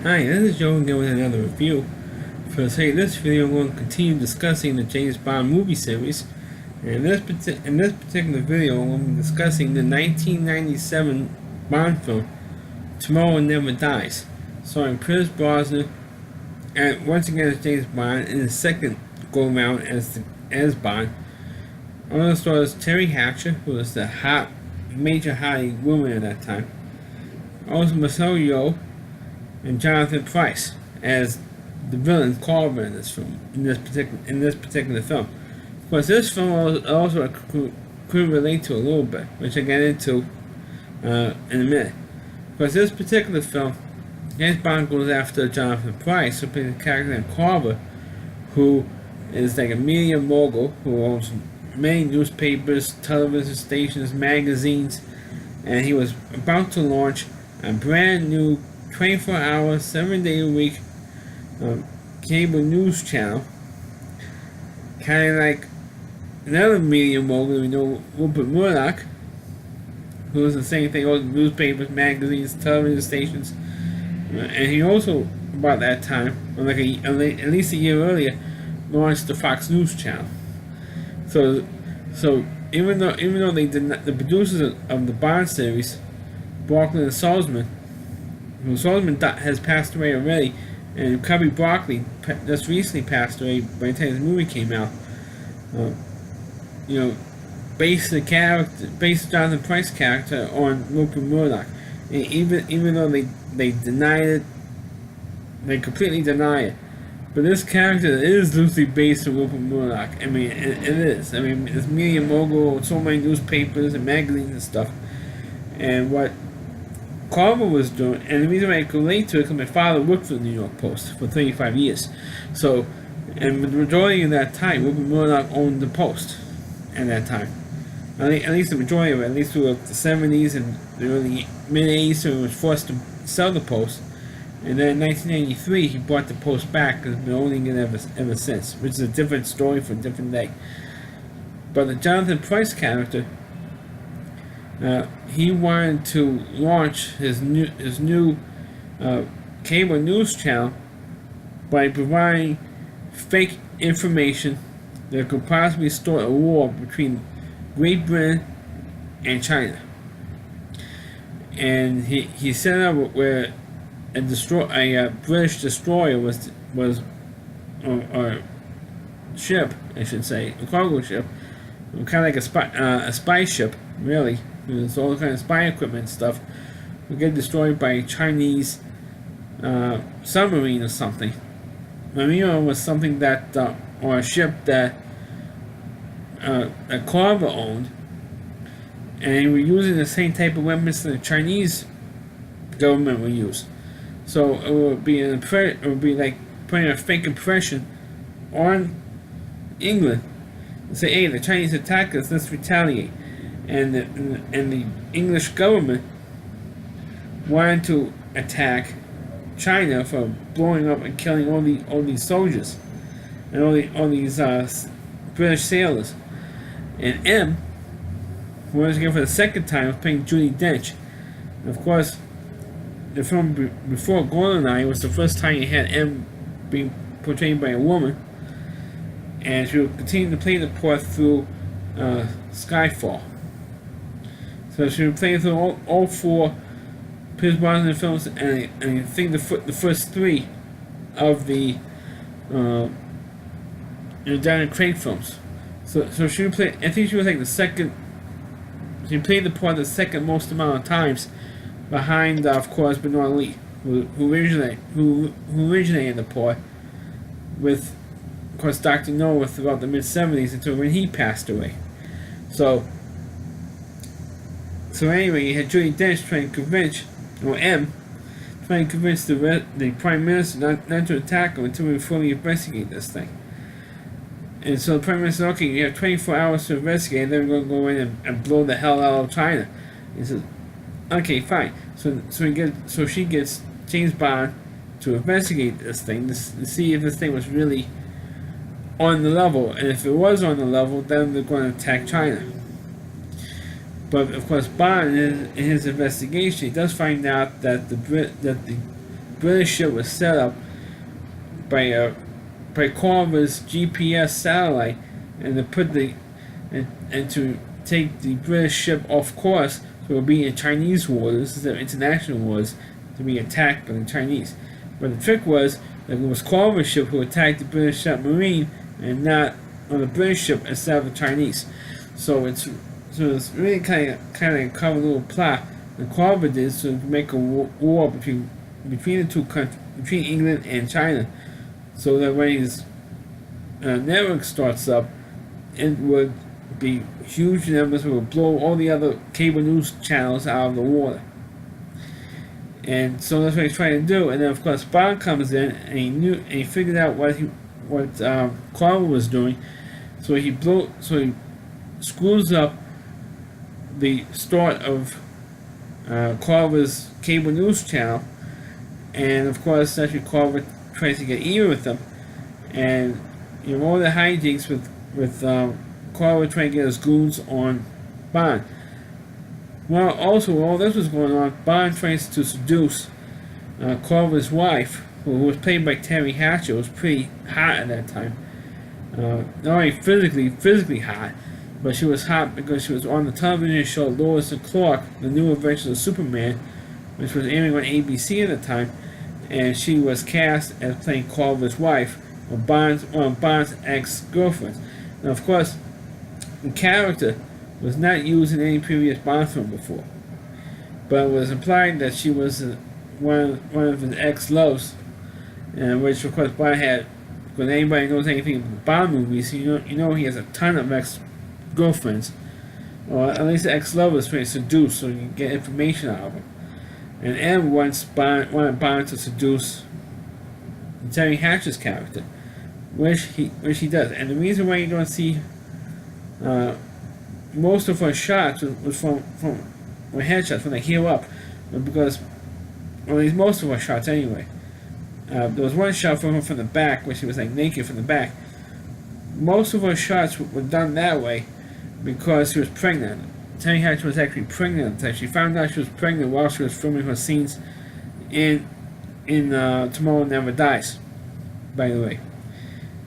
Hi, this is Joe again with another review. For the sake of this video, we're going to continue discussing the James Bond movie series. And in this particular video, we'll be discussing the 1997 Bond film, Tomorrow Never Dies, starring Pierce Brosnan, and once again as James Bond in his second go-around as Bond. Also stars Terry Hatcher, who was the major hottie woman at that time. Also Michelle Yeoh and Jonathan Pryce as the villain Carver in this film. In this particular film, of course, this film also could relate to a little bit, which I get into in a minute. Of course, this particular film, James Bond goes after Jonathan Pryce, who plays a character named Carver, who is like a media mogul who owns many newspapers, television stations, magazines, and he was about to launch a brand new 24-hour, 7-day-a-week cable news channel, kind of like another media mogul we know, Rupert Murdoch, who was the same thing, all the newspapers, magazines, television stations, and he also, about that time, or like at least a year earlier, launched the Fox News channel. So even though they did not, the producers of the Bond series, Broccoli and Salzman, Salzman has passed away already, and Cubby Broccoli just recently passed away by the time this movie came out. Based Jonathan Pryce character on Rupert Murdoch. And even though they denied it, they completely deny it. But this character is loosely based on Rupert Murdoch. I mean, it is. I mean, it's media mogul, so many newspapers and magazines and stuff. And what Carver was doing, and the reason why I could relate to it, because my father worked for the New York Post for 35 years. So, and the majority of that time, Rupert Murdoch owned the Post at that time. At least the majority of it, at least through the 70s and the early mid-80s, so he was forced to sell the Post. And then in 1993, he bought the Post back and has been owning it ever since, which is a different story for a different day. But the Jonathan Pryce character, he wanted to launch his new cable news channel by providing fake information that could possibly start a war between Great Britain and China. And he set up where a British destroyer was or ship, I should say, a cargo ship, kind of like a spy ship, really. There's all kind of spy equipment and stuff. Would get destroyed by a Chinese submarine or something. Marina was something that, or a ship that Carver owned, and they were using the same type of weapons that the Chinese government would use. So it would be like putting a fake impression on England and say, "Hey, the Chinese attacked us. Let's retaliate." And the English government wanted to attack China for blowing up and killing all these soldiers and all these British sailors. And M, once again for the second time, was playing Judi Dench. And of course, the film before GoldenEye was the first time you had M being portrayed by a woman, and she would continue to play the part through Skyfall. So she would play through all four Pierce Brosnan films, and I think the first three of the Daniel Craig films. So she would play. I think she was like the second. She played the part the second most amount of times, behind of course Benoit Lee, who originated the part with, of course, Dr. No throughout the mid-70s until when he passed away. So anyway, you had Judi Dench trying to convince, or M, trying to convince the Prime Minister not to attack him until we fully investigate this thing. And so the Prime Minister said, "Okay, you have 24 hours to investigate, and then we're going to go in and blow the hell out of China." He says, "Okay, fine." So she gets James Bond to investigate this thing to see if this thing was really on the level, and if it was on the level, then they're going to attack China. But of course, Bond, in his investigation, he does find out that the British ship was set up by Carver's GPS satellite, and to put and to take the British ship off course, so it would be in Chinese waters instead of international waters, to be attacked by the Chinese. But the trick was that it was Carver's ship who attacked the British submarine, and not on the British ship instead of the Chinese. So it's really kind of a clever little plot that Carver did to make a war between the two countries, between England and China, so that when his network starts up, it would be huge numbers. It would blow all the other cable news channels out of the water. And so that's what he's trying to do. And then of course Bond comes in, and he figured out what Carver was doing. So he screws up the start of Carver's cable news channel, and of course that's when Carver tries to get even with them, and all the hijinks with Carver trying to get his goons on Bond. Well, also while all this was going on, Bond tries to seduce Carver's wife, who was played by Terry Hatcher, was pretty hot at that time. Not only physically hot, but she was hot because she was on the television show Lois and Clark, The New Adventures of Superman, which was airing on ABC at the time, and she was cast as playing Carver's wife, one of Bond's ex-girlfriends. Now, of course, the character was not used in any previous Bond film before, but it was implied that she was one of his ex-loves, which of course Bond had. Because anybody knows anything about Bond movies, he has a ton of ex-girlfriends, or at least ex-lovers trying to seduce, so you can get information out of them. And M wanted Bond to seduce Terry Hatcher's character, which he does. And the reason why you don't see most of her shots was from headshots when they heal up, because, well, at least most of her shots anyway. There was one shot from her from the back where she was like naked from the back. Most of her shots were done that way because she was pregnant. Terry Hatcher was actually pregnant. She found out she was pregnant while she was filming her scenes in Tomorrow Never Dies, by the way.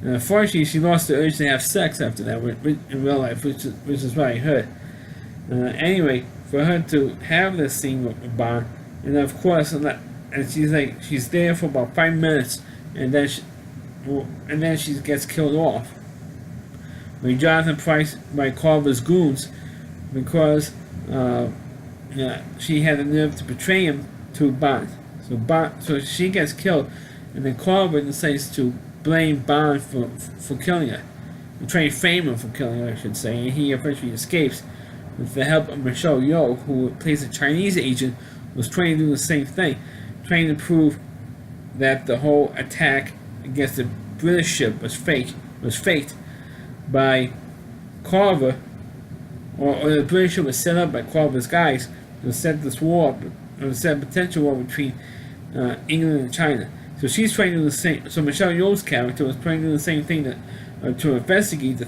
And unfortunately, she lost the urge to have sex after that in real life, which is what I heard. Anyway, for her to have this scene with Bond, and of course, and she's there for about 5 minutes, and then she gets killed off by Jonathan Pryce, by Carver's goons, because she had the nerve to betray him to Bond. So she gets killed, and then Carver decides to blame Bond for killing her, and trying to frame him for killing her, I should say. And he eventually escapes with the help of Michelle Yeoh, who plays a Chinese agent, was trying to do the same thing, trying to prove that the whole attack against the British ship was faked by Carver, or the British ship was set up by Carver's guys to set this war, or set a potential war between England and China. So she's trying to do the same. So Michelle Yeoh's character was trying to do the same thing, to investigate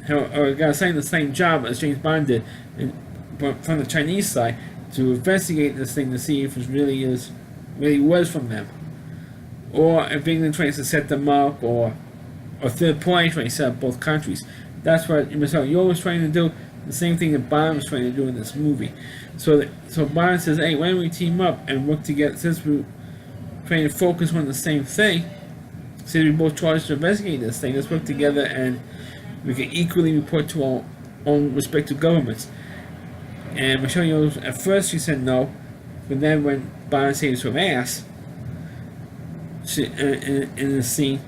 or got assigned the same job as James Bond did, but from the Chinese side, to investigate this thing to see if it really was from them, or if England tries to set them up, or third party trying to set up both countries. That's what Michelle Yeoh was trying to do. The same thing that Bond was trying to do in this movie. So Bond says, "Hey, why don't we team up and work together? Since we're trying to focus on the same thing, since we both charged to investigate this thing, let's work together and we can equally report to our own respective governments." And Michelle Yeoh, at first she said no, but then when Bond saves her ass, in the scene,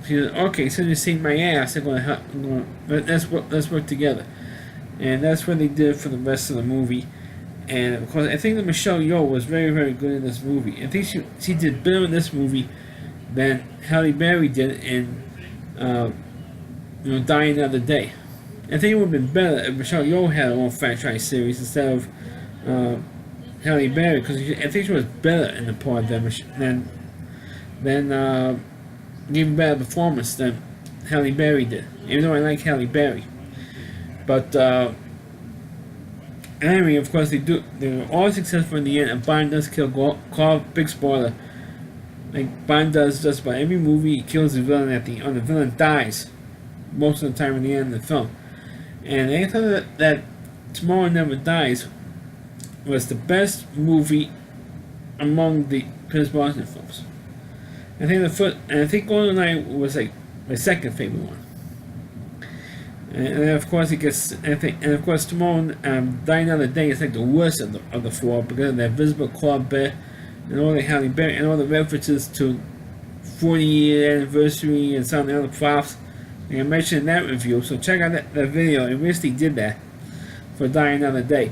she said, "Okay, since you saved my ass, I'm going to help. Let's work together." And that's what they did for the rest of the movie. And of course, I think that Michelle Yeoh was very, very good in this movie. I think she did better in this movie than Halle Berry did in Die Another Day. I think it would have been better if Michelle Yeoh had her own franchise series instead of Halle Berry, because I think she was better in the part than gave a better performance than Halle Berry did. Even though I like Halle Berry, but anyway, of course they were all successful in the end, and Bond does kill Carver. Big spoiler. like Bond does just about every movie. He kills the villain the villain dies most of the time at the end of the film. And I thought that Tomorrow Never Dies was the best movie among the Pierce Brosnan films. I think GoldenEye was like my second favorite one. And of course Tomorrow Die Another Day is like the worst of the four because of that Visible Corbett and all the Halle Berry and all the references to 40-year anniversary and some of the other props. And I mentioned in that review, so check out that video. It really did that for Die Another Day.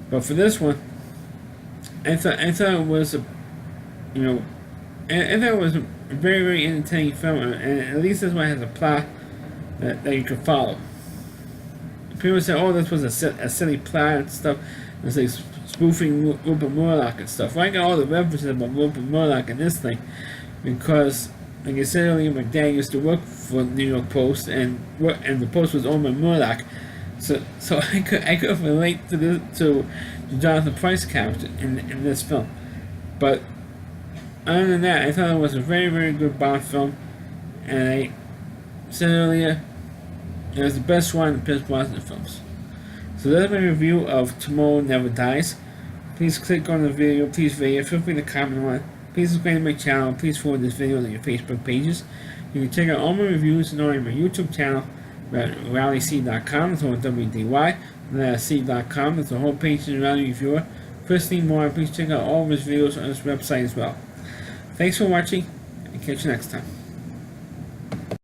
But for this one, I thought it was I thought it was a very, very entertaining film, and at least this one has a plot that you can follow. People say, "Oh, this was a silly plot and stuff." It's like spoofing Rupert Murdoch and stuff. Well, I got all the references about Rupert Murdoch in this thing because, like I said earlier, my dad used to work for the New York Post, and the Post was owned by Murdoch, so I could relate to Jonathan Pryce character in this film. But other than that, I thought it was a very, very good Bond film, and I said earlier, it was the best one in the Pierce Brosnan films. So that's my review of Tomorrow Never Dies. Please click on the video, feel free to comment on it. Please subscribe to my channel, please forward this video to your Facebook pages. You can check out all my reviews and on my YouTube channel at RowdyC.com, that's on WDY, and that's C.com, that's the whole page in the Rowdy Reviewer. Chris Lee Moore, please check out all of his videos on this website as well. Thanks for watching, and catch you next time.